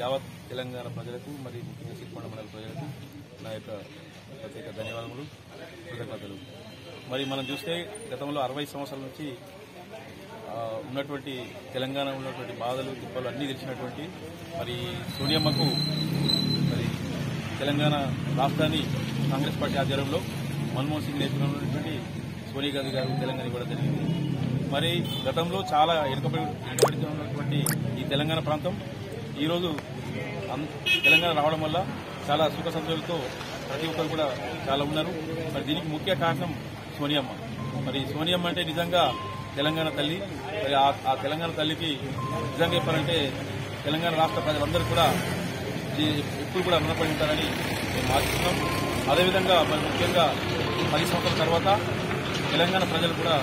యావత్ తెలంగాణ ప్రజలకు మరి ముఖ్యంగా సిరికొండ మండల ప్రజలకు నా యొక్క ప్రత్యేక ధన్యవాదములు, కృతజ్ఞతలు. మరి మనం చూస్తే గతంలో 60 సంవత్సరాల నుంచి ఉన్నటువంటి తెలంగాణ ఉన్నటువంటి బాధలు తిప్పలు అన్నీ తెలిసినటువంటి మరి సోనియమ్మకు మరి తెలంగాణ రాష్ట్రాన్ని కాంగ్రెస్ పార్టీ ఆధ్వర్యంలో మన్మోహన్ సింగ్ నేతృత్వంలో ఉన్నటువంటి సోనియా గాంధీ గారు తెలంగాణ ఇవ్వడం జరిగింది. మరి గతంలో చాలా వెనుకబడి ఉన్నటువంటి ఈ తెలంగాణ ప్రాంతం ఈరోజు తెలంగాణ రావడం వల్ల చాలా సుఖ సంతోషాలతో ప్రతి ఒక్కరు కూడా చాలా ఉన్నారు. మరి దీనికి ముఖ్య కారణం సోనియమ్మ. మరి సోనియమ్మ అంటే నిజంగా తెలంగాణ తల్లి. మరి ఆ తెలంగాణ తల్లికి నిజంగా చెప్పాలంటే తెలంగాణ రాష్ట్ర ప్రజలందరూ కూడా ఎప్పుడు కూడా రుణపడి ఉంటారని మేము ఆశిస్తున్నాం. అదేవిధంగా మరి ముఖ్యంగా 10 సంవత్సరాల తర్వాత తెలంగాణ ప్రజలు కూడా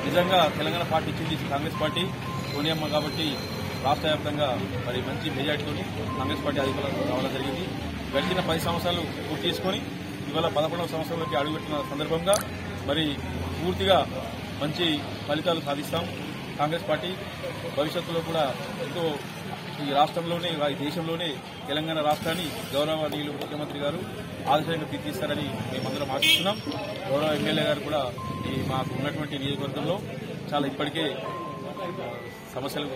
నిజంగా తెలంగాణ పార్టీ ఇచ్చింది కాంగ్రెస్ పార్టీ, సోనియమ్మ కాబట్టి రాష్ట్ర వ్యాప్తంగా మరి మంచి మెజార్టీతో కాంగ్రెస్ పార్టీ అధికారంలో రావడం జరిగింది. గడిచిన 10 సంవత్సరాలు పూర్తి చేసుకుని ఇవాళ 11వ సంవత్సరంలోకి అడుగుపెట్టిన సందర్భంగా మరి పూర్తిగా మంచి ఫలితాలు సాధిస్తాం. కాంగ్రెస్ పార్టీ భవిష్యత్తులో కూడా ఎంతో ఈ రాష్ట్రంలోనే ఈ దేశంలోనే తెలంగాణ రాష్ట్రాన్ని గౌరవనీయులు ముఖ్యమంత్రి గారు ఆదర్శంగా తీర్చిస్తారని మేమందరం ఆశిస్తున్నాం. గౌరవ ఎమ్మెల్యే గారు కూడా మాకు ఉన్నటువంటి నియోజకవర్గంలో చాలా ఇప్పటికే సమస్యలు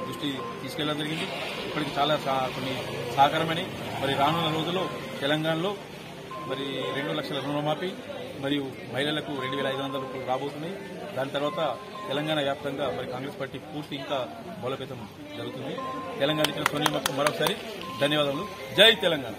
దృష్టి తీసుకెళ్లడం జరిగింది. ఇప్పటికి చాలా కొన్ని సహకారమని మరి రానున్న రోజుల్లో తెలంగాణలో మరి 2 లక్షల రుణమాఫీ మరియు మహిళలకు 2,500 రాబోతున్నాయి. దాని తర్వాత తెలంగాణ వ్యాప్తంగా మరి కాంగ్రెస్ పార్టీ పూర్తి ఇంకా బలోపేతం జరుగుతుంది. తెలంగాణ ఇచ్చిన సోనియమ్మకు మరొకసారి ధన్యవాదాలు. జై తెలంగాణ.